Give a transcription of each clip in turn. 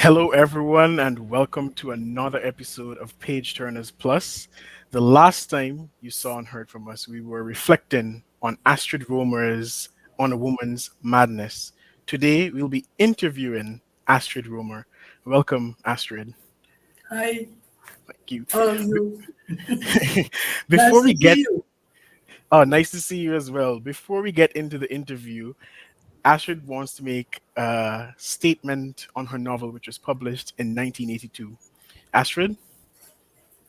Hello, everyone, and welcome to another episode of Page Turners Plus. The last time you saw and heard from us, we were reflecting on Astrid Roemer's On a Woman's Madness. Today, we'll be interviewing Astrid Roemer. Welcome, Astrid. Hi, Thank you. all of you. Before Nice we to get, see you. oh, nice to see you as well. Before we get into the interview, Astrid wants to make a statement on her novel, which was published in 1982. Astrid?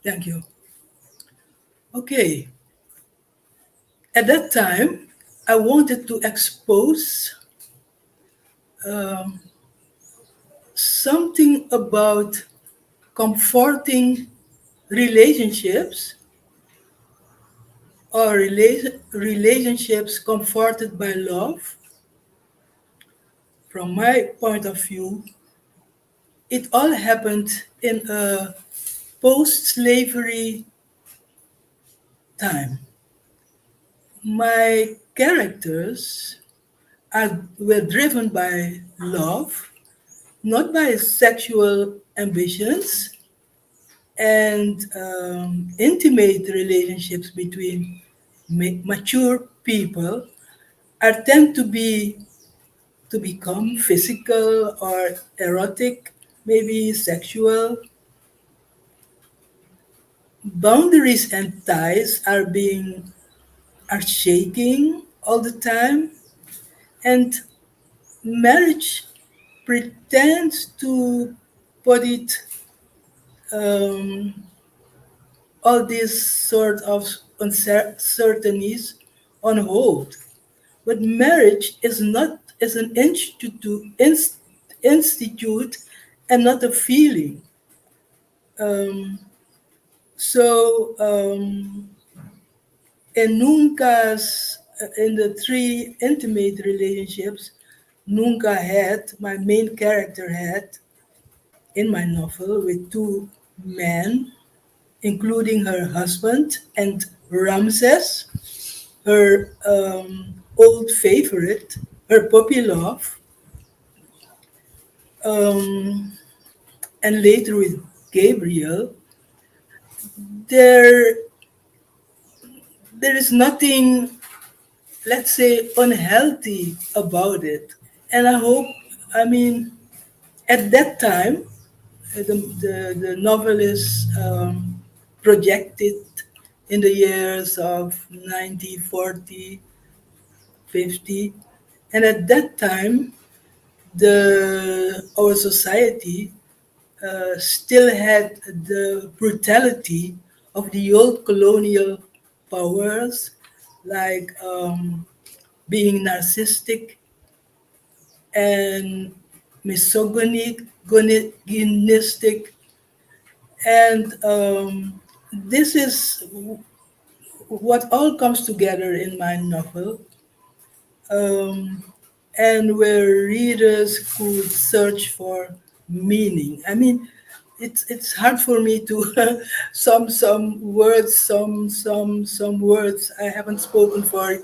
Thank you. Okay, at that time, I wanted to expose um, something about comforting relationships or relationships comforted by love. From my point of view, it all happened in a post slavery time. My characters were driven by love, not by sexual ambitions, and intimate relationships between mature people are tend to become physical or erotic, maybe sexual. Boundaries and ties are shaking all the time, and marriage pretends to put um, all these sort of uncertainties on hold. But marriage is an institute and not a feeling. Um, so in the three intimate relationships, Nunca had my main character had in my novel with two men, including her husband and Ramses, her old favorite, her puppy love, um, and later with Gabriel, there there is nothing, let's say, unhealthy about it. And I hope, I mean, at that time, the novelist projected in the years of 1940, 50, and at that time, the our society still had the brutality of the old colonial powers, like being narcissistic and misogynistic, and this is what all comes together in my novel, um, and where readers could search for meaning. I mean, it's hard for me to some words, some words I haven't spoken for.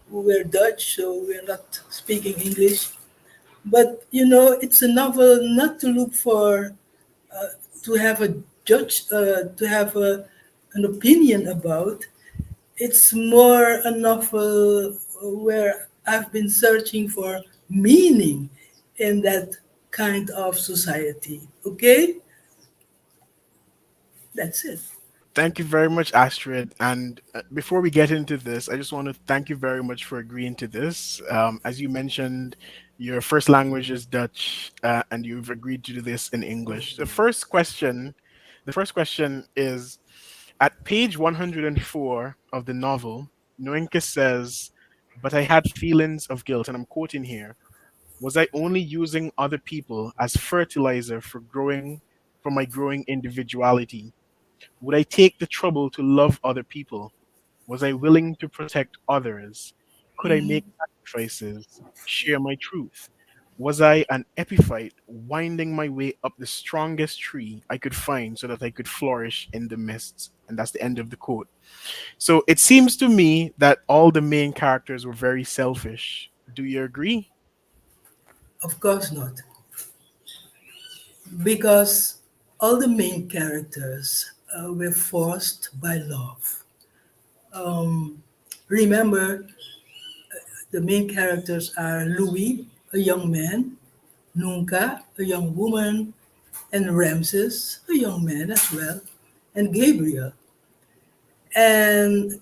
We're Dutch, so we're not speaking English. But it's a novel not to look for to have a judge to have an opinion about. It's more a novel where I've been searching for meaning in that kind of society. Okay, that's it. Thank you very much, Astrid. And before we get into this, I just want to thank you very much for agreeing to this. As you mentioned, your first language is Dutch, and you've agreed to do this in English. The first question is at page 104 of the novel. Noinka says, "But I had feelings of guilt," and I'm quoting here. "Was I only using other people as fertilizer for my growing individuality? Would I take the trouble to love other people? Was I willing to protect others? Could I make sacrifices, share my truth? Was I an epiphyte winding my way up the strongest tree I could find so that I could flourish in the mists?" And that's the end of the quote. So it seems to me that all the main characters were very selfish. Do you agree? Of course not. because all the main characters were forced by love. Um, Remember, the main characters are Louis, a young man, Nunca, a young woman, and Ramses, a young man as well, and Gabriel. And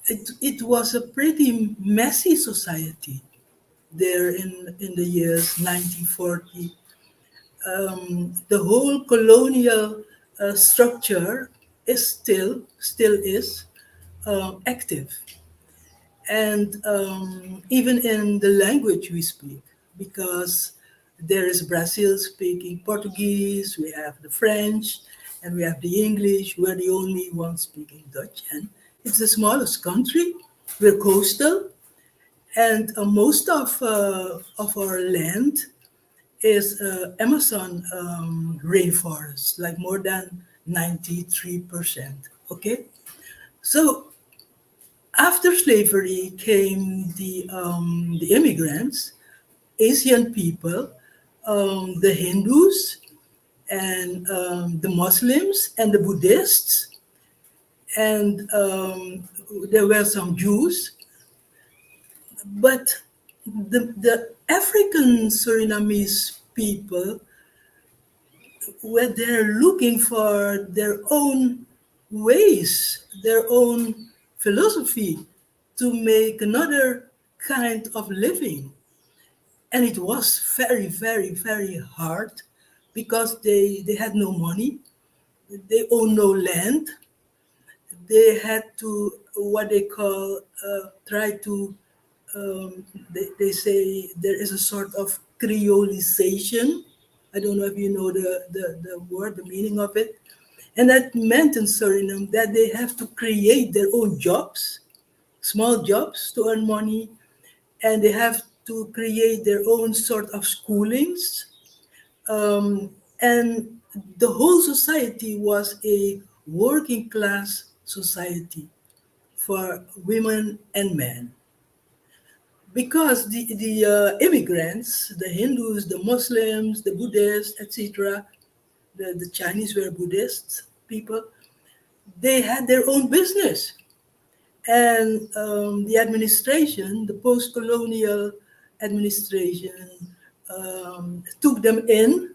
it was a pretty messy society there in the years 1940. The whole colonial structure is still is active, and even in the language we speak, because there is Brazil speaking Portuguese, we have the French, and we have the English. We're the only ones speaking Dutch, and it's the smallest country. We're coastal, and most of our land is Amazon rainforest, like more than 93%. Okay, so after slavery came the immigrants, Asian people, the Hindus, and the Muslims, and the Buddhists, and there were some Jews, but the African Surinamese people where they're looking for their own ways, their own philosophy to make another kind of living. And it was very, very, very hard because they had no money, they own no land, they had to, what they call, try to, they say there is a sort of creolization. I don't know if you know the word, the meaning of it. And that meant in Suriname that they have to create their own jobs, small jobs to earn money, and they have to create their own sort of schoolings. And the whole society was a working class society for women and men. Because the immigrants, the Hindus, the Muslims, the Buddhists, etc., the Chinese were Buddhist people, they had their own business. And the administration, the post colonial administration, took them in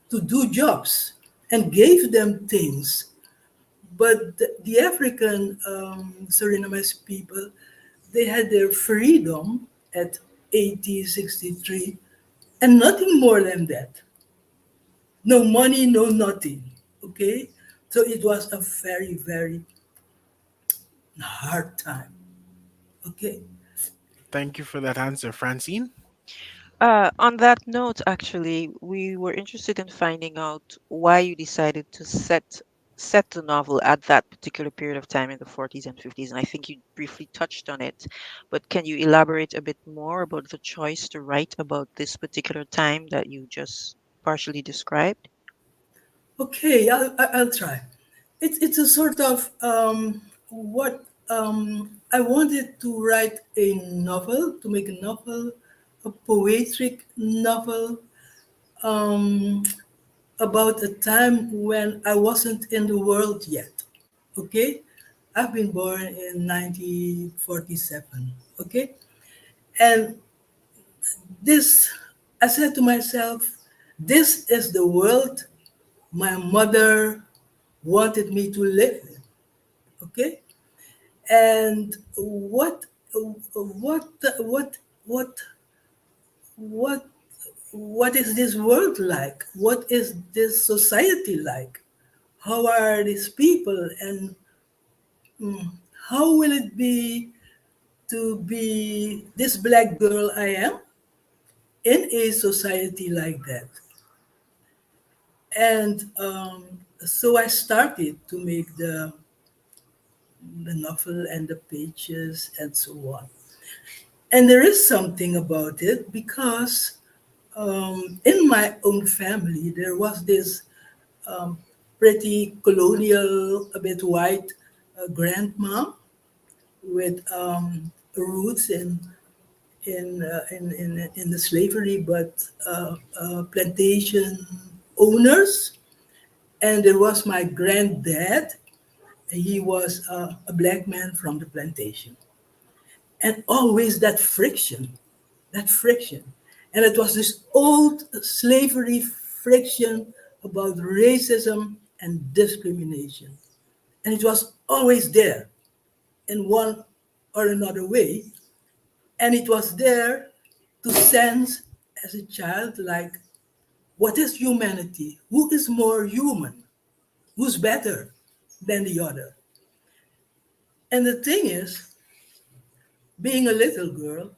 to do jobs and gave them things. But the African Surinamese people, they had their freedom at 1863 and nothing more than that. No money, no nothing. Okay? So it was a very, very hard time. Okay? Thank you for that answer, Francine. On that note, actually, we were interested in finding out why you decided to set the novel at that particular period of time in the 40s and 50s, and I think you briefly touched on it. But can you elaborate a bit more about the choice to write about this particular time that you just partially described? Okay, I'll try. It's a sort of what I wanted to write a novel, to make a novel, a poetic novel um, about a time when I wasn't in the world yet. Okay, I've been born in 1947. Okay, and this, I said to myself, this is the world my mother wanted me to live in. Okay, and what what what what is this world like? What is this society like? How are these people, and how will it be to be this black girl I am in a society like that? And so I started to make the novel and the pages and so on. And there is something about it because in my own family, there was this um, pretty colonial, a bit white grandma with roots in the slavery, but plantation owners, and there was my granddad. He was a black man from the plantation. And always that friction. And it was this old slavery friction about racism and discrimination. And it was always there in one or another way. And it was there to sense as a child, like, what is humanity? Who is more human? Who's better than the other? And the thing is, being a little girl,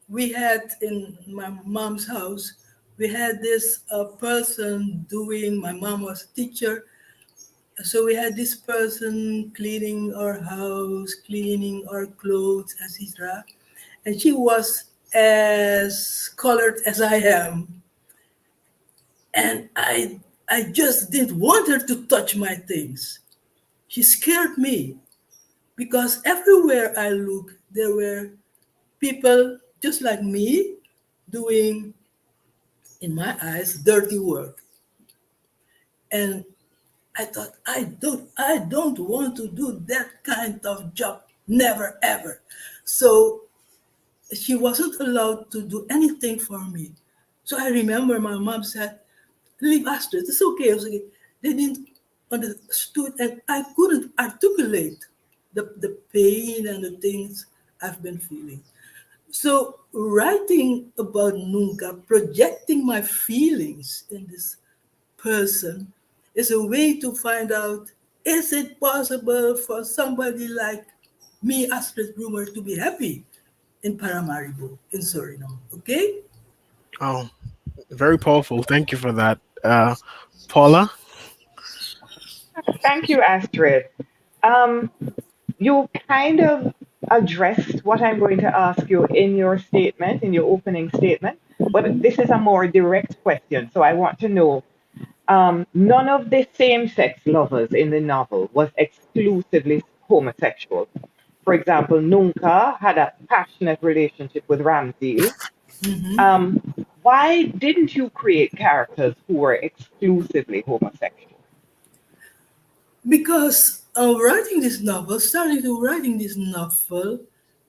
we had in my mom's house, we had this person doing, my mom was a teacher, so we had this person cleaning our house, cleaning our clothes, etc. And she was as colored as I am. And I just didn't want her to touch my things. She scared me because everywhere I looked, there were people just like me doing, in my eyes, dirty work. And I thought, I don't want to do that kind of job, never ever. So she wasn't allowed to do anything for me. So I remember my mom said, "Leave Astrid, it's okay." I was like, they didn't understood, and I couldn't articulate the pain and the things I've been feeling. So writing about Nunca, projecting my feelings in this person, is a way to find out, is it possible for somebody like me, Astrid Roemer, to be happy in Paramaribo, in Suriname? Okay? Oh, very powerful. Thank you for that. Paula? Thank you, Astrid. Um, you kind of addressed what I'm going to ask you in your statement, in your opening statement, but this is a more direct question. So I want to know, none of the same sex lovers in the novel was exclusively homosexual. For example, Nunca had a passionate relationship with Ramsey. Mhm. Why didn't you create characters who were exclusively homosexual? Because writing this novel, starting to writing this novel,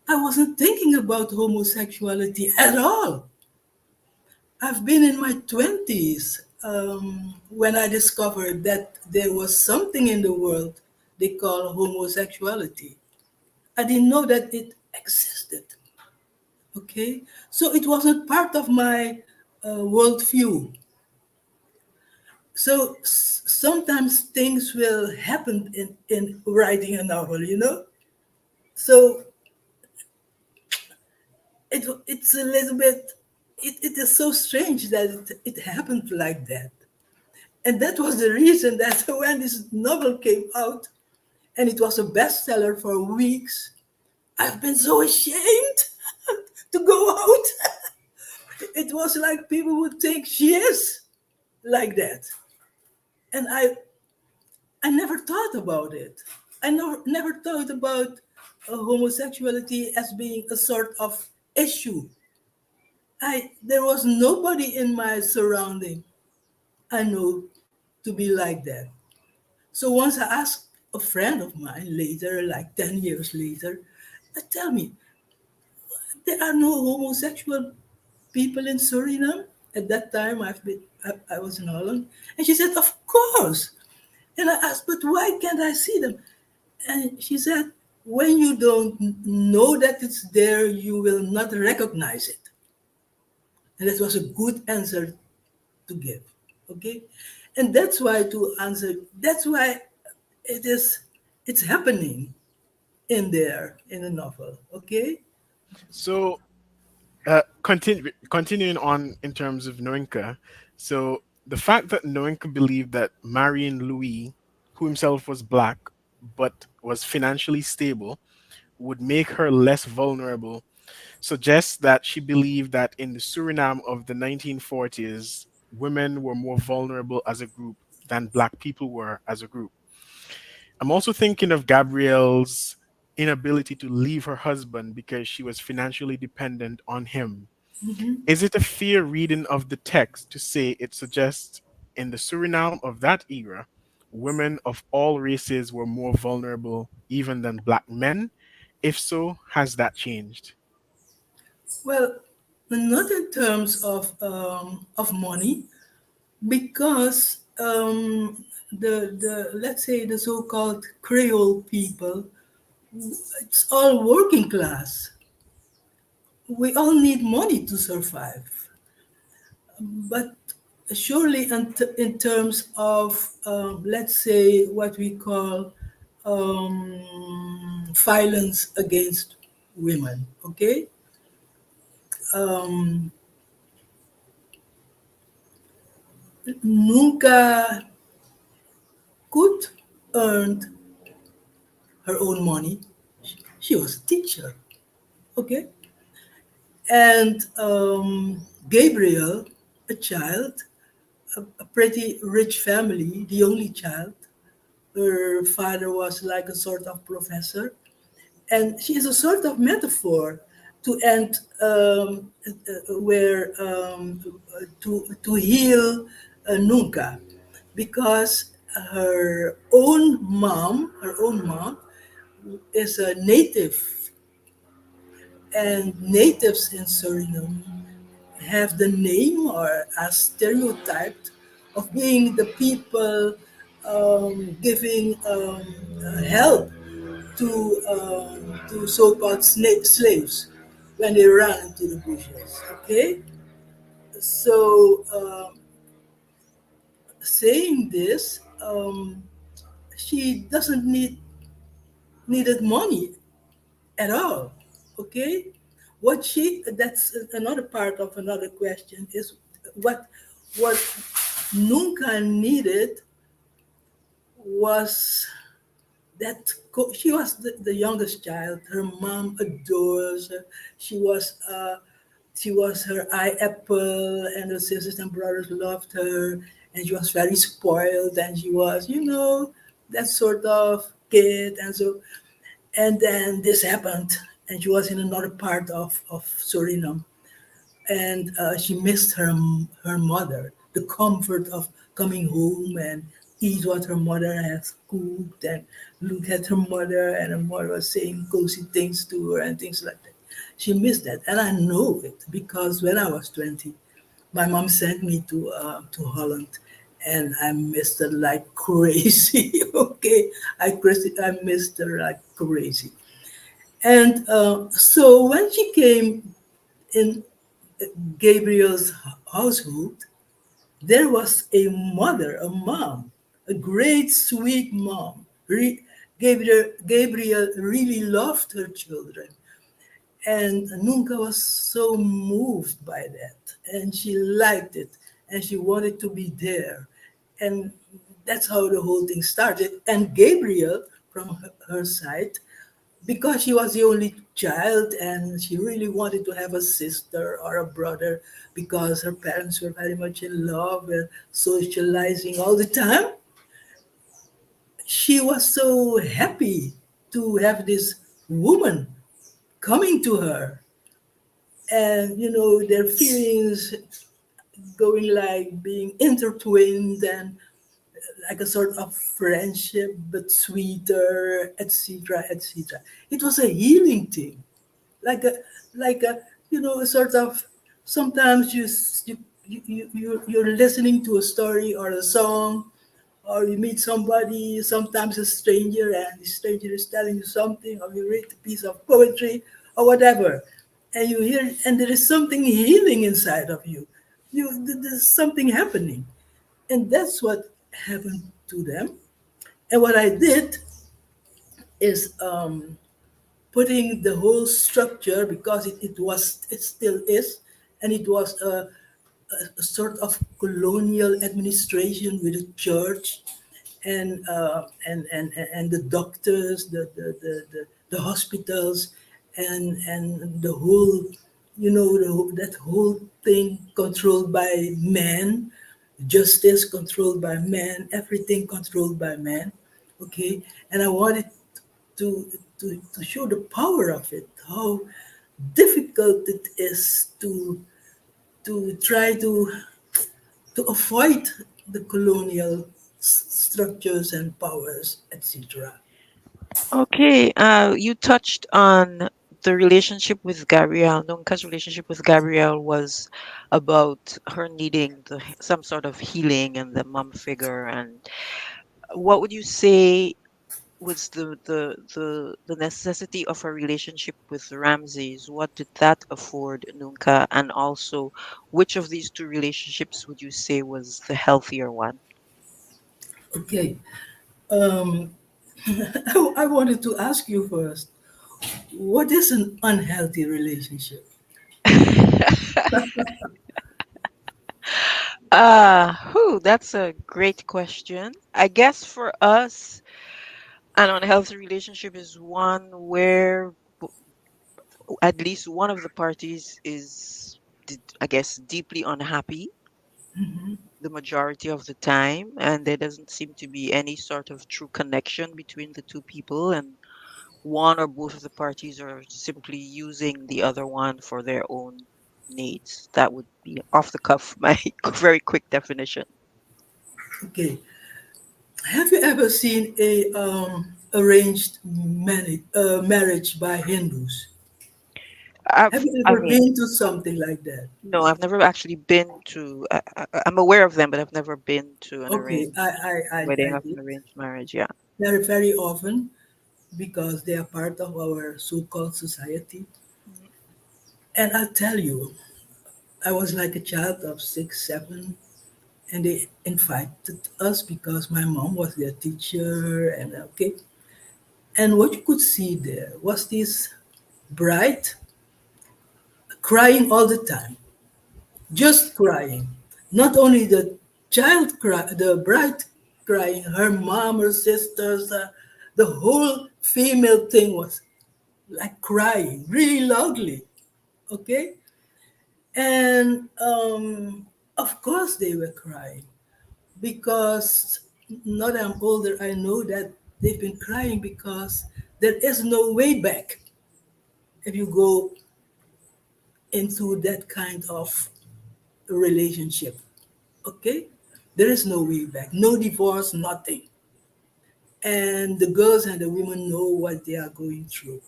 I wasn't thinking about homosexuality at all. I've been in my 20s when I discovered that there was something in the world they call homosexuality. I didn't know that it existed. Okay? So it wasn't part of my worldview. So sometimes things will happen in writing a novel, you know? So it's a little bit, it is so strange that it happened like that. And that was the reason that when this novel came out and it was a bestseller for weeks, I've been so ashamed to go out. It was like people would think she is like that. And I never thought about it. I never thought about homosexuality as being a sort of issue. There was nobody in my surrounding I know to be like that. So once I asked a friend of mine later, like 10 years later, tell me, there are no homosexual people in Suriname? At that time, I was in Holland. And she said, of course. And I asked, but why can't I see them? And she said, when you don't know that it's there, you will not recognize it. And that was a good answer to give. Okay? And that's why to answer, that's why it is it's happening in there in the novel. Okay? So, continuing on in terms of Noinka, so the fact that Noinka believed that marrying Louis, who himself was black but was financially stable, would make her less vulnerable suggests that she believed that in the Suriname of the 1940s, women were more vulnerable as a group than black people were as a group. I'm also thinking of Gabrielle's inability to leave her husband because she was financially dependent on him. Mhm. Is it a fair reading of the text to say it suggests in the Suriname of that era, women of all races were more vulnerable even than black men? If so, has that changed? Well, not in terms of money, because the let's say the so-called Creole people, it's all working class. We all need money to survive, but surely in terms of let's say what we call violence against women, okay, um, nunca could earn her own money. She was a teacher, okay, and Gabriel, a child, a pretty rich family, the only child. Her father was like a sort of professor, and she is a sort of metaphor to end where to heal Nunca, because her own mom, is a native, and natives in Suriname have the name or are stereotyped of being the people giving help to so-called slaves when they ran into the bushes. Okay, so saying this, she doesn't needed money at all. Okay, what she that's another part of another question is what Nunca needed was she was the youngest child. Her mom adores her. She was her eye apple, and her sisters and brothers loved her, and she was very spoiled, and she was, that sort of kid, and so, and then this happened, and she was in another part of Suriname, and she missed her mother, the comfort of coming home and eat what her mother has cooked, and look at her mother, and her mother was saying cozy things to her and things like that. She missed that, and I know it because when I was 20, my mom sent me to Holland, and I missed her like crazy. Okay, I missed her like crazy, and so when she came in Gabriel's household, there was a mother, a mom, a great sweet mom. Gabriel really loved her children. And Nunca was so moved by that. And she liked it. And she wanted to be there. And that's how the whole thing started. And Gabriel, from her side, because she was the only child and she really wanted to have a sister or a brother because her parents were very much in love and socializing all the time, she was so happy to have this woman coming to her, and their feelings going like being intertwined, and like a sort of friendship but sweeter, etc., etc. It was a healing thing, like a a sort of, sometimes you're listening to a story or a song, or you meet somebody, sometimes a stranger, and the stranger is telling you something, or you read a piece of poetry or whatever, and you hear, and there is something healing inside of you. There's something happening, and that's what happened to them. And what I did is putting the whole structure, because it still is, and it was a sort of colonial administration with the church, and the doctors, the hospitals, and the whole, that whole thing controlled by men, justice controlled by men, everything controlled by men. Okay, and I wanted to show the power of it, how difficult it is to try to avoid the colonial structures and powers, etc. Okay, you touched on the relationship with Gabrielle. Nunca's relationship with Gabrielle was about her needing some sort of healing and the mom figure. And what would you say was the necessity of a relationship with Ramses? What did that afford Nunca? And also, which of these two relationships would you say was the healthier one? Okay, um, I wanted to ask you first, what is an unhealthy relationship? That's a great question. I guess for us, an unhealthy relationship is one where at least one of the parties is, I guess, deeply unhappy Mhm. the majority of the time, and there doesn't seem to be any sort of true connection between the two people, and one or both of the parties are simply using the other one for their own needs. That would be off the cuff my very quick definition. Okay, have you ever seen a arranged marriage by Hindus? Have you I ever mean, been to something like that? no, I've never actually been to. I'm aware of them, but I've never been to an Okay, arranged I wedding of an did arranged marriage. Yeah. very, very often because they are part of our so called society. Mhm. And I'll tell you, I was like a child of 6, 7, and they invited us because my mom was their teacher. And okay, and what you could see there was this bride crying all the time, just crying. Not only the the bride crying, her mom, her sisters, the whole female thing was like crying really loudly. Okay, and of course they were crying because now that I'm older, I know that they've been crying because there is no way back if you go into that kind of relationship. Okay? There is no way back, no divorce, nothing. And the girls and the women know what they are going through.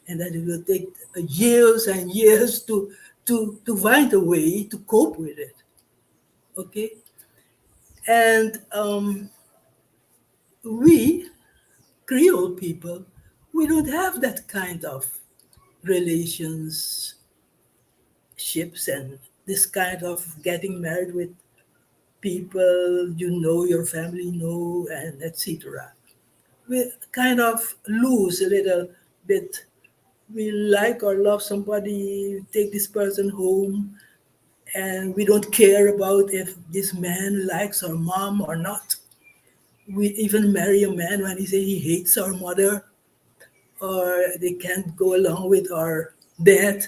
And that it will take years and years to find a way to cope with it. Okay? And we, Creole people, we don't have that kind of relationships and this kind of getting married with people you know, your family know, and etc. We kind of lose a little bit. We like or love somebody, take this person home, and we don't care about if this man likes our mom or not. We even marry a man when he say he hates our mother or they can't go along with our dad.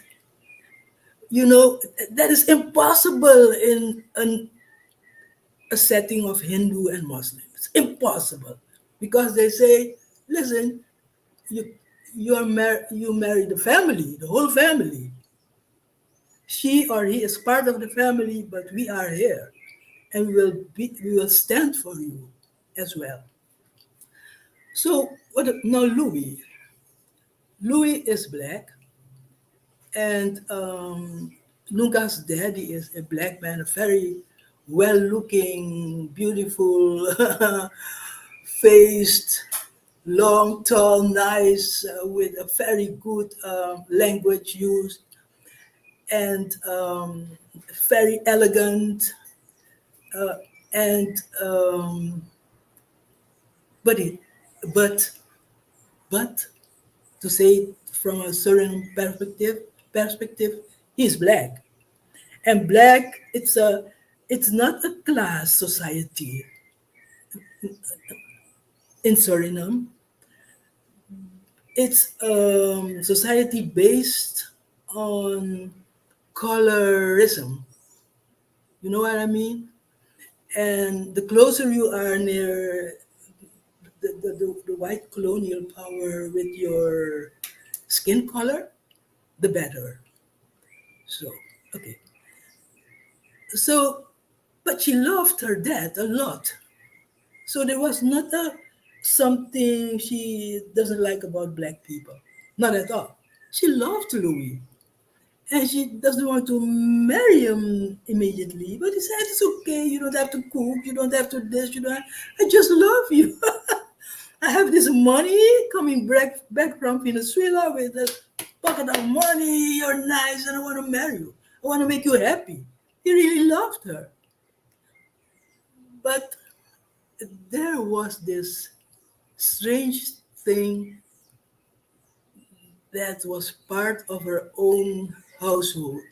You know, that is impossible in a setting of Hindu and Muslims. Impossible. Because they say, listen, you you marry the family, the whole family. She or he is part of the family, but we are here, and we will stand for you as well. So what now, Louis is black, and Nuga's daddy is a black man, a very well-looking, beautiful faced, long, tall, nice, with a very good language use and very elegant. Uh, and but it, but but to say it from a certain perspective, he's black, and black it's not a class society in Suriname. It's society based on colorism. You know what I mean? And the closer you are near the white colonial power with your skin color, the better. So, okay. So but she loved her dad a lot. So there was not a something she doesn't like about black people. Not at all. She loved Louis. And she doesn't want to marry him immediately. But he said, it's okay, you don't have to cook, you don't have to this, you don't I just love you. I have this money coming back from Venezuela with a bucket of money, you're nice, and I want to marry you. I want to make you happy. He really loved her. But there was this strange thing that was part of her own household.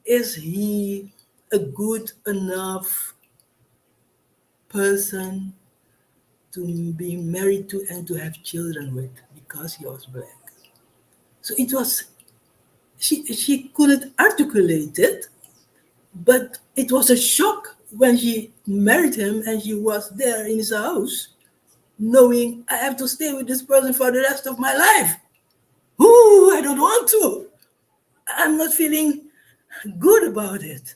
Is he a good enough person to be married to and to have children with because he was black? So it was, she couldn't articulate it, but it was a shock when she married him and she was there in his house, knowing I have to stay with this person for the rest of my life. Ooh, I don't want to. I'm not feeling good about it.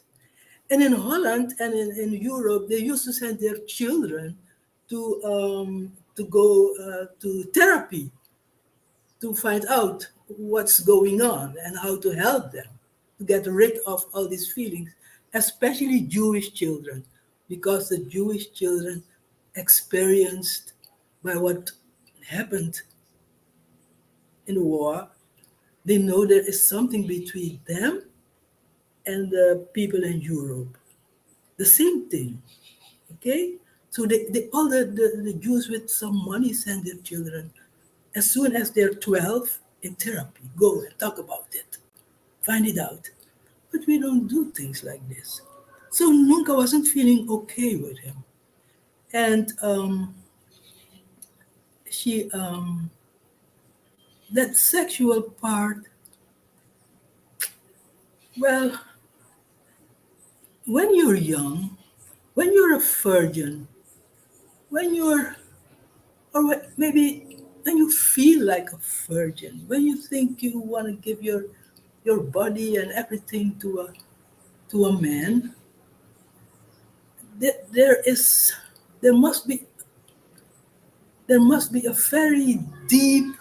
And in Holland and in Europe, they used to send their children to go to therapy to find out what's going on and how to help them to get rid of all these feelings, especially Jewish children, because the Jewish children experienced by what happened in the war, they know there is something between them and the people in Europe. The same thing. Okay? So all the Jews with some money send their children as soon as they're 12 in therapy. Go and talk about it. Find it out. But we don't do things like this. So Nunca wasn't feeling okay with him. And she, that sexual part, well, when you're young, when you're a virgin, when you're, maybe when you feel like a virgin, when you think you want to give your body and everything to a man, there is there must be there must be a very deep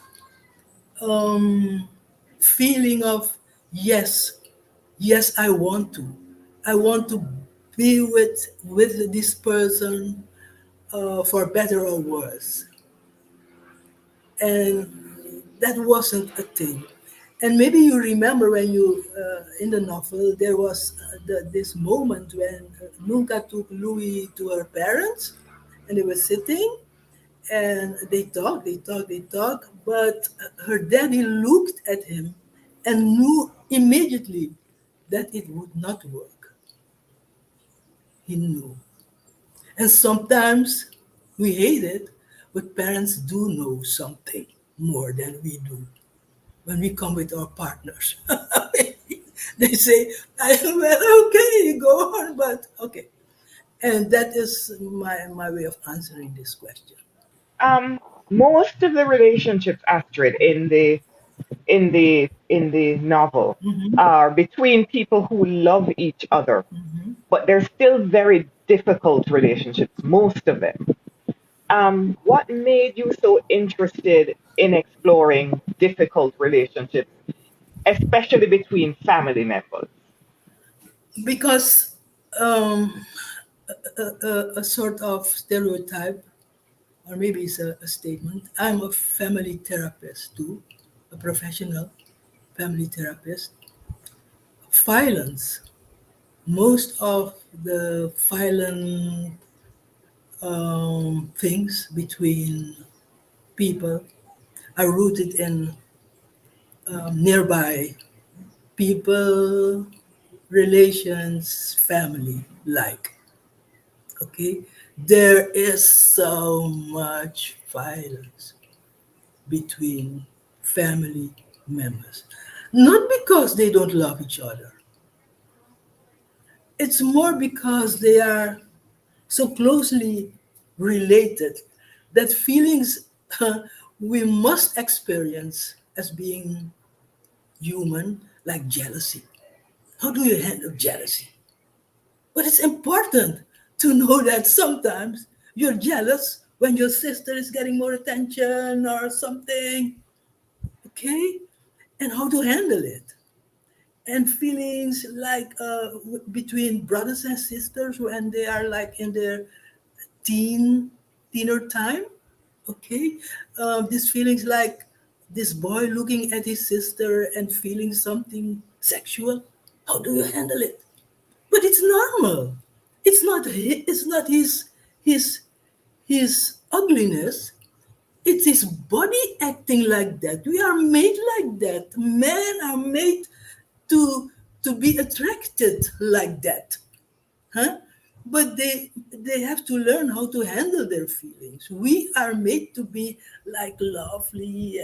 feeling of yes, yes, I want to be with this person for better or worse, and that wasn't a thing. And maybe you remember when you in the novel there was this moment when Nunca took Louis to her parents, and they were sitting and they talked, but her daddy looked at him and knew immediately that it would not work. He knew. And sometimes we hate it, but parents do know something more than we do when we come with our partners. They say, well, okay, go on, but okay. And that is my way of answering this question. Um, Most of the relationships, Astrid, in the novel Hmm. are between people who love each other, Hmm. but they're still very difficult relationships, most of them. What made you so interested in exploring difficult relationships, especially between family members? Because a sort of stereotype, or maybe it's a statement. I'm a family therapist too, a professional family therapist. Violence, most of the violent things between people are rooted in nearby people, relations, family, like. Okay, there is so much violence between family members. Not because they don't love each other, it's more because they are so closely related that feelings we must experience as being human, like jealousy. How do you handle jealousy? But it's important to know that sometimes you're jealous when your sister is getting more attention or something, okay? And how to handle it. And feelings like between brothers and sisters when they are like in their teen teener time, okay? These feelings like this boy looking at his sister and feeling something sexual. How do you handle it? But it's normal. It's not his his ugliness. It's his body acting like that. We are made like that. Men are made to be attracted like that, huh? But they have to learn how to handle their feelings. We are made to be like lovely,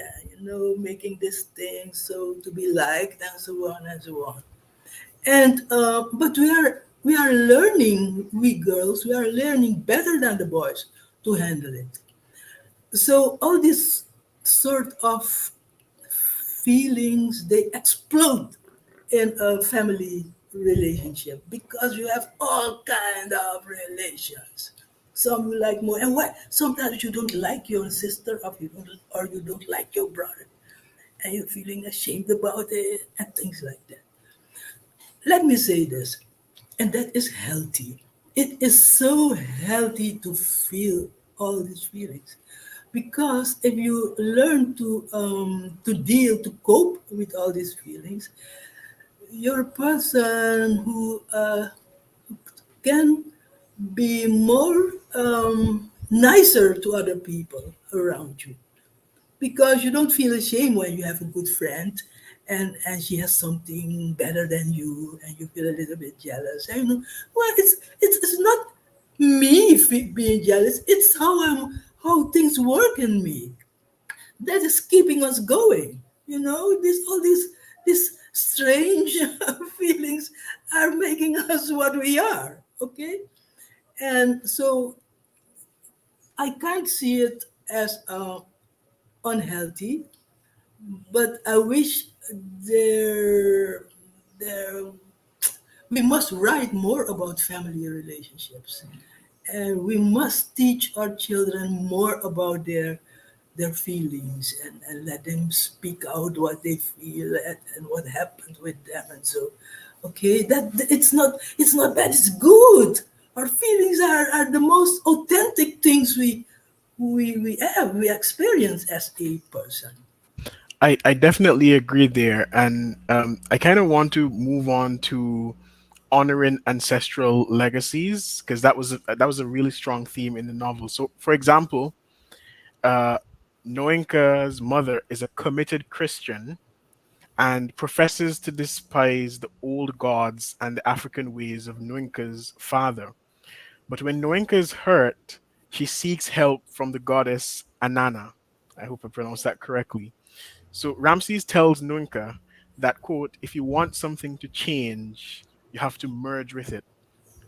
making this thing so to be liked and so on and so on. And but we are learning, we girls, we are learning better than the boys to handle it. So all these sort of feelings, they explode in a family relationship because you have all kind of relations. Some you like more, and why sometimes you don't like your sister, or you don't like your brother, and you're feeling ashamed about it and things like that. Let me say this, and that is healthy. It is so healthy to feel all these feelings, because if you learn to deal, to cope with all these feelings, you're a person who can be more nicer to other people around you, because you don't feel ashamed when you have a good friend and she has something better than you and you feel a little bit jealous. And well, it's not me being jealous. It's how things work in me that is keeping us going. This all these strange feelings are making us what we are. Okay, and so I can't see it as unhealthy, but I wish there there we must write more about family relationships, and we must teach our children more about their feelings, and let them speak out what they feel, and what happened with them, and so okay, that it's not bad, it's good. Our feelings are the most authentic things we experience as a person. I definitely agree there, and I kind of want to move on to honoring ancestral legacies, because that was a really strong theme in the novel. So, for example, uh, Noenka's mother is a committed Christian and professes to despise the old gods and the African ways of Noenka's father. But when Noenka is hurt, she seeks help from the goddess Anana. I hope I pronounced that correctly. So Ramses tells Nunca that, quote, if you want something to change, you have to merge with it.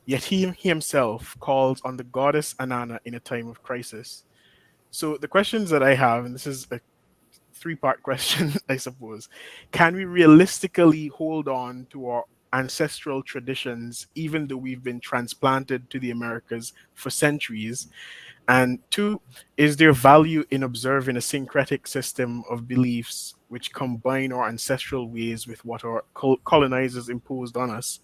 Yet he himself calls on the goddess Anana in a time of crisis. So the questions that I have, and this is a three-part question, I suppose. Can we realistically hold on to our ancestral traditions even though we've been transplanted to the Americas for centuries? And two, is there value in observing a syncretic system of beliefs which combine our ancestral ways with what our colonizers imposed on us?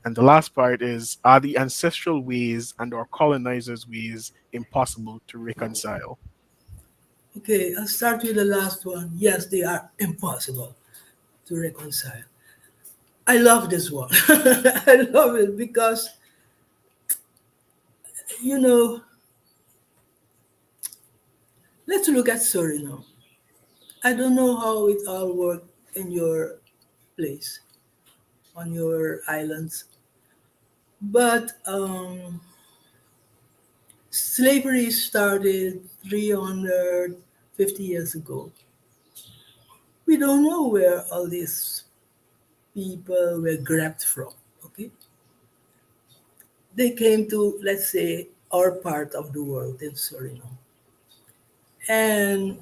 And the last part is, are the ancestral ways and our colonizers' ways impossible to reconcile? Okay, I'll start with the last one. Yes, they are impossible to reconcile. I love this one. I love it because, you know, let's look at Suriname. I don't know how it all worked in your place, on your islands, but slavery started 350 years ago. We don't know where all these people were grabbed from. Okay, they came to, let's say, our part of the world in Suriname, and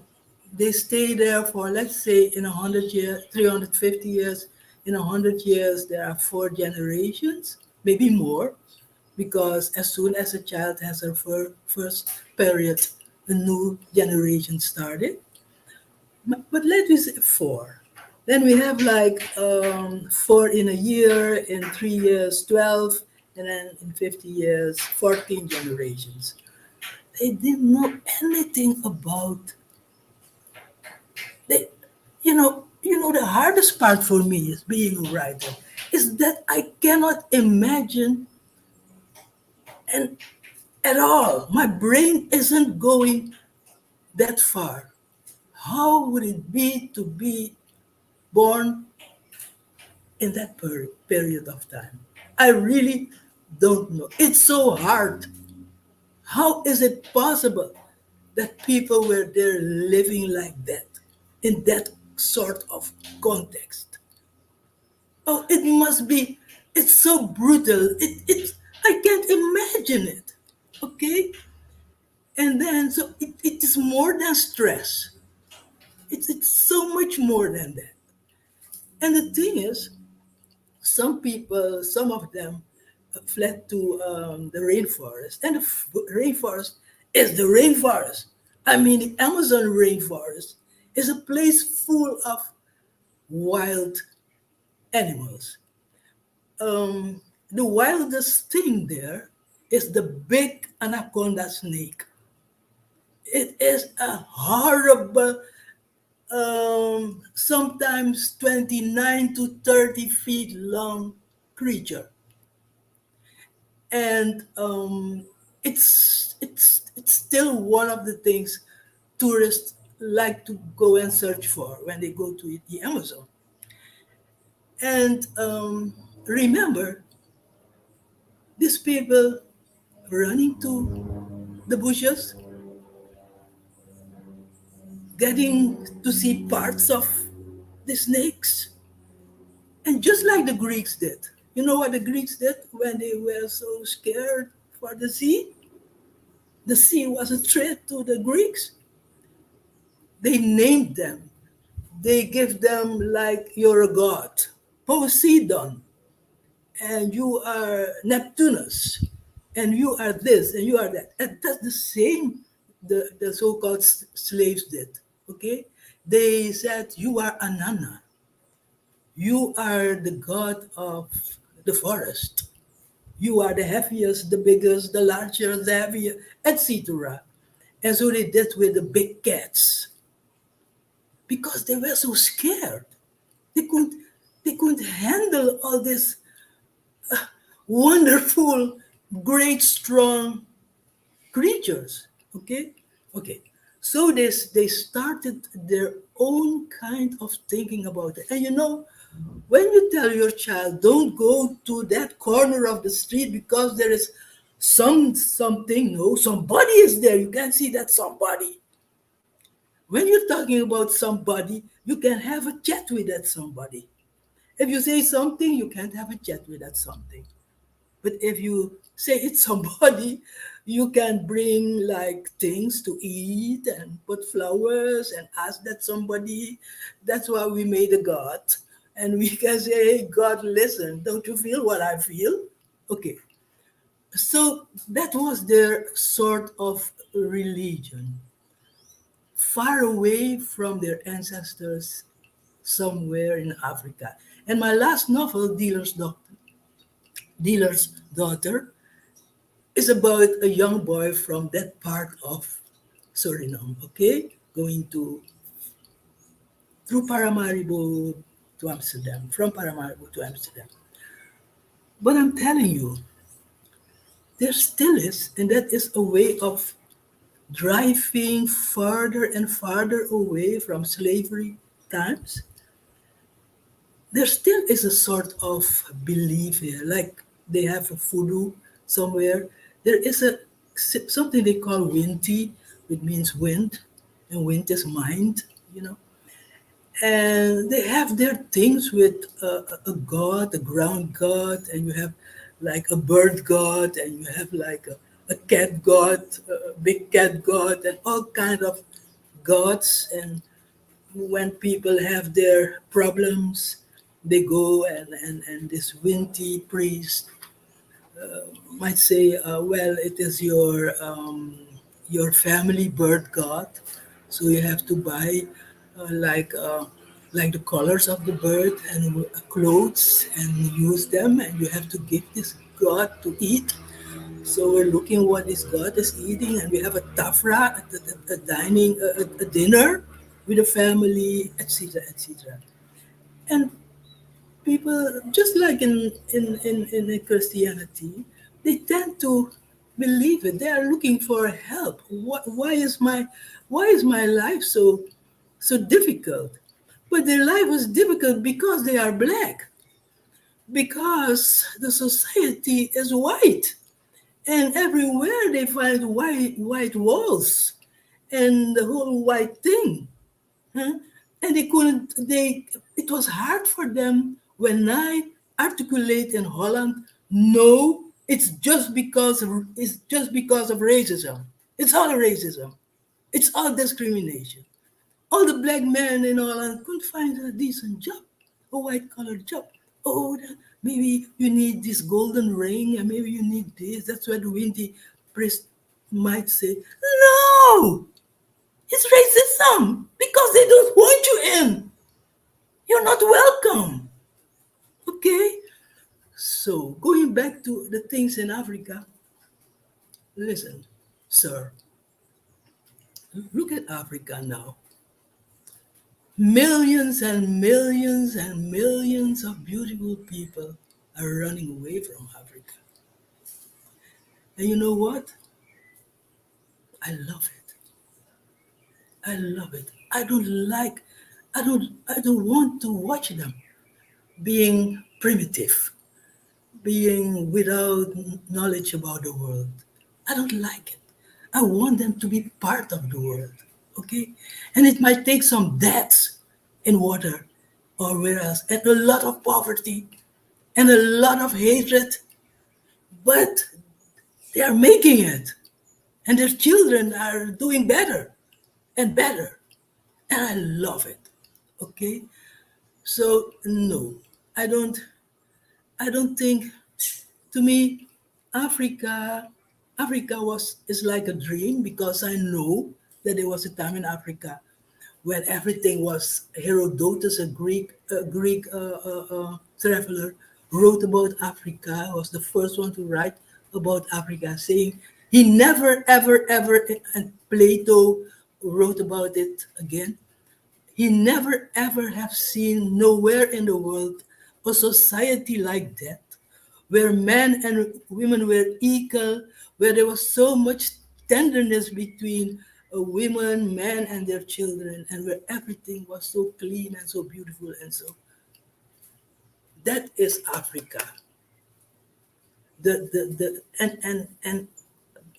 they stay there for, let's say, in 100 years, 350 years. In 100 years, there are four generations, maybe more. because as soon as a child has her first period, a new generation started. But let me say four. Then we have like four in a year, in 3 years, 12, and then in 50 years, 14 generations. They didn't know anything about they, the hardest part for me is being a writer is that I cannot imagine and at all. My brain isn't going that far. How would it be to be born in that period of time? I really don't know. It's so hard. How is it possible that people were there living like that in that sort of context? Oh, it must be. It's so brutal. I can't imagine it. Okay? And then, so it is more than stress. It's so much more than that. And the thing is, some people, some of them fled to the rainforest. And the rainforest is the rainforest. I mean, the Amazon rainforest is a place full of wild animals. The wildest thing there is the big anaconda snake. It is a horrible, sometimes 29 to 30 feet long creature. And it's still one of the things tourists like to go and search for when they go to the Amazon. And remember, these people running to the bushes, getting to see parts of the snakes. And just like the Greeks did, you know what the Greeks did when they were so scared for the sea? The sea was a threat to the Greeks. They named them. They give them like you're a god, Poseidon, and you are Neptunus, and you are this, and you are that. And that's the same the so-called slaves did. Okay, they said you are Anana, you are the god of the forest, you are the heaviest, the biggest, the larger, the heavier, etc. And so they did with the big cats because they were so scared. They couldn't they couldn't handle all this wonderful, great, strong creatures. Okay, okay. So they started their own kind of thinking about it. And when you tell your child, don't go to that corner of the street because there is something, no, somebody is there. You can see that somebody. When you're talking about somebody, you can have a chat with that somebody. If you say something, you can't have a chat with that something. But if you say it's somebody, you can bring like things to eat and put flowers and ask that somebody. That's why we made a God. And we can say, hey, God, listen, don't you feel what I feel? Okay. So that was their sort of religion, far away from their ancestors somewhere in Africa. And my last novel, Dealer's Daughter, is about a young boy from that part of Suriname, okay? Going to through Paramaribo to Amsterdam, from Paramaribo to Amsterdam. But I'm telling you, there still is, and that is a way of driving farther and farther away from slavery times. There still is a sort of belief here, like they have a voodoo somewhere. There is something they call winti, which means wind, and wind is mind. And they have their things with a god, a ground god, and you have like a bird god, and you have like a cat god, a big cat god, and all kind of gods. And when people have their problems, they go and this Winti priest might say, well, it is your family bird god, so you have to buy uh, like uh, like the colors of the bird and clothes and use them, and you have to give this god to eat. So we're looking what this god is eating, and we have a tafra, a dining, a dinner with the family, etc., etc. And people, just like in Christianity, they tend to believe it. They are looking for help. Why is my life so difficult? But their life was difficult because they are black, because the society is white, and everywhere they find white walls and the whole white thing. Huh? And they couldn't, they, it was hard for them when I articulate in Holland, no, it's just because of racism. It's all racism. It's all discrimination. All the black men in Holland couldn't find a decent job, a white collar job. Oh, maybe you need this golden ring, and maybe you need this. That's why the windy priest might say, no, it's racism because they don't want you in. You're not welcome. Okay? So, going back to the things in Africa, listen, sir, look at Africa now. Millions and millions and millions of beautiful people are running away from Africa. And you know what? I love it. I love it. I don't want to watch them being primitive, being without knowledge about the world. I don't like it. I want them to be part of the world. Okay? And it might take some deaths in water or whereas and a lot of poverty and a lot of hatred, but they are making it. And their children are doing better and better. And I love it. Okay? So no, I don't I don't think, to me, Africa Africa was is like a dream because I know that there was a time in Africa when everything was Herodotus, a Greek traveler, wrote about Africa, was the first one to write about Africa, saying he never, ever, ever, and Plato wrote about it again. He never, ever have seen nowhere in the world a society like that, where men and women were equal, where there was so much tenderness between women, men, and their children, and where everything was so clean and so beautiful and so. That is Africa. And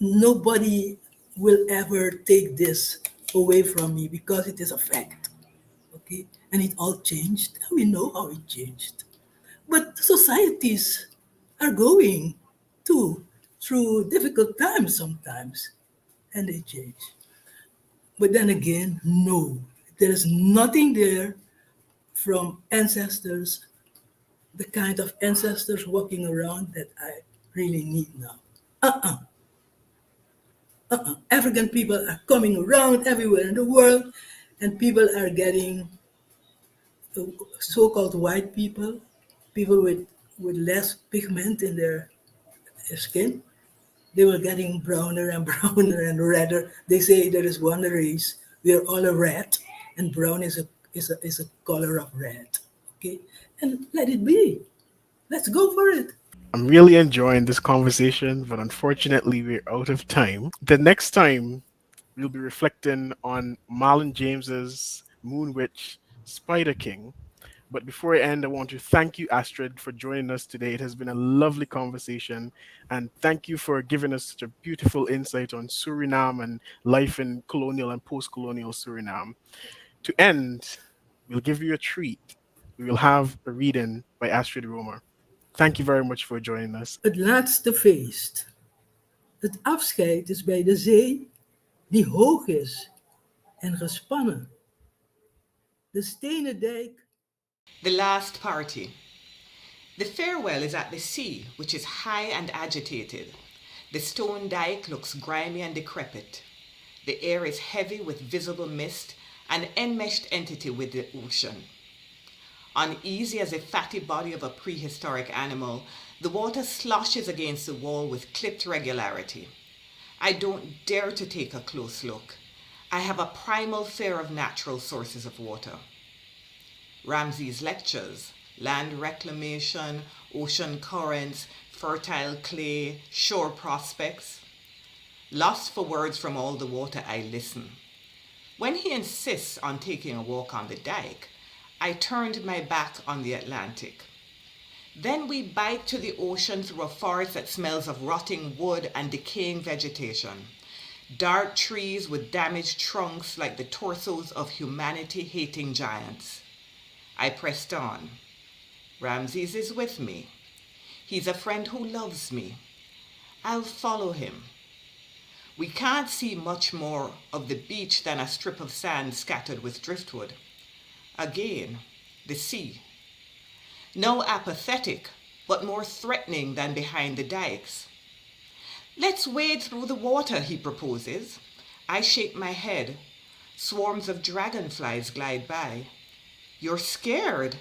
nobody will ever take this away from me because it is a fact. Okay, and it all changed. We know how it changed. But societies are going too through difficult times sometimes, and they change. But then again, no, there is nothing there from ancestors, the kind of ancestors walking around that I really need now. Uh-uh, uh-uh. African people are coming around everywhere in the world, and people are getting so-called white people, people with less pigment in their skin, they were getting browner and browner and redder. They say there is one race. We are all a red, and brown is a color of red. Okay, and let it be. Let's go for it. I'm really enjoying this conversation, but unfortunately, we're out of time. The next time, we'll be reflecting on Marlon James's Moon Witch, Spider King. But before I end, I want to thank you, Astrid, for joining us today. It has been a lovely conversation. And thank you for giving us such a beautiful insight on Suriname and life in colonial and post colonial Suriname. To end, we'll give you a treat. We will have a reading by Astrid Roemer. Thank you very much for joining us. Het laatste feest. Het afscheid is bij de zee, die hoog is en gespannen. De stenen dijk. The last party. The farewell is at the sea, which is high and agitated. The stone dike looks grimy and decrepit. The air is heavy with visible mist, an enmeshed entity with the ocean. Uneasy as the fatty body of a prehistoric animal, the water sloshes against the wall with clipped regularity. I don't dare to take a close look. I have a primal fear of natural sources of water. Ramsay's lectures, land reclamation, ocean currents, fertile clay, shore prospects. Lost for words from all the water, I listen. When he insists on taking a walk on the dike, I turned my back on the Atlantic. Then we bike to the ocean through a forest that smells of rotting wood and decaying vegetation. Dark trees with damaged trunks like the torsos of humanity-hating giants. I pressed on. Ramses is with me. He's a friend who loves me. I'll follow him. We can't see much more of the beach than a strip of sand scattered with driftwood. Again, the sea. No apathetic, but more threatening than behind the dikes. Let's wade through the water, he proposes. I shake my head. Swarms of dragonflies glide by. You're scared?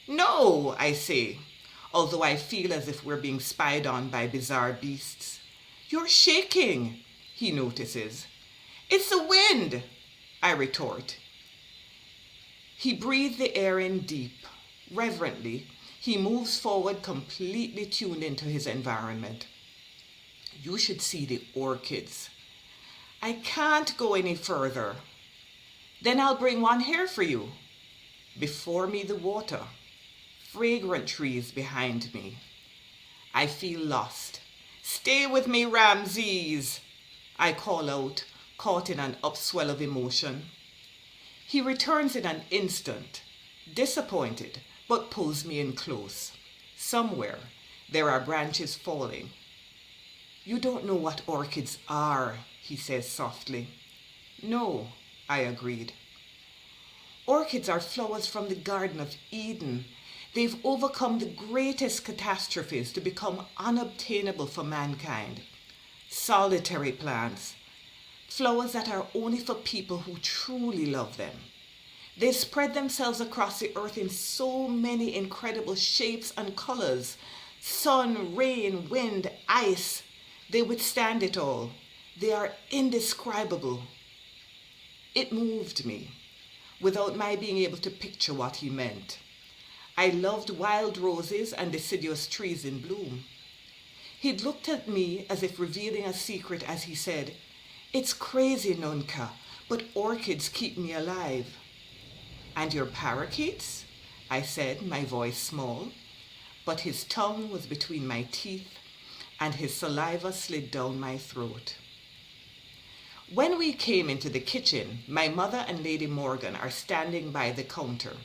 No, I say, although I feel as if we're being spied on by bizarre beasts. You're shaking, he notices. It's the wind, I retort. He breathes the air in deep. Reverently, he moves forward, completely tuned into his environment. You should see the orchids. I can't go any further. Then I'll bring one here for you. Before me, the water. Fragrant trees behind me. I feel lost. Stay with me, Ramses, I call out, caught in an upswell of emotion. He returns in an instant, disappointed, but pulls me in close. Somewhere, there are branches falling. You don't know what orchids are, he says softly. No, I agreed. Orchids are flowers from the Garden of Eden. They've overcome the greatest catastrophes to become unobtainable for mankind. Solitary plants, flowers that are only for people who truly love them. They spread themselves across the earth in so many incredible shapes and colors. Sun, rain, wind, ice, they withstand it all. They are indescribable. It moved me, without my being able to picture what he meant. I loved wild roses and deciduous trees in bloom. He'd looked at me as if revealing a secret as he said, It's crazy, Nunca, but orchids keep me alive. And your parakeets? I said, my voice small, but his tongue was between my teeth and his saliva slid down my throat. When we came into the kitchen, my mother and Lady Morgan are standing by the counter.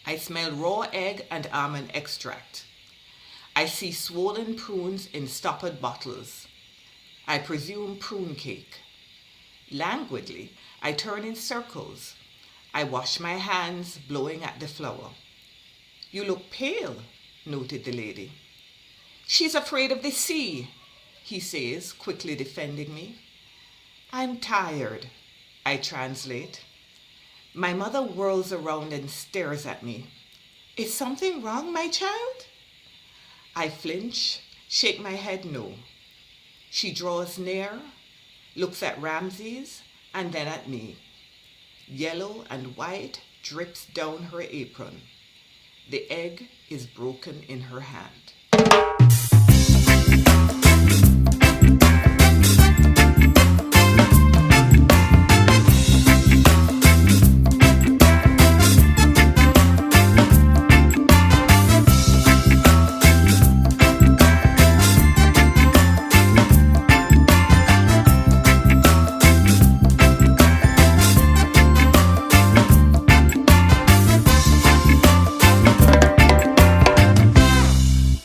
I smell raw egg and almond extract. I see swollen prunes in stoppered bottles. I presume prune cake. Languidly, I turn in circles. I wash my hands, blowing at the flour. You look pale, noted the lady. She's afraid of the sea, he says, quickly defending me. I'm tired, I translate. My mother whirls around and stares at me. Is something wrong, my child? I flinch, shake my head no. She draws near, looks at Ramses, and then at me. Yellow and white drips down her apron. The egg is broken in her hand.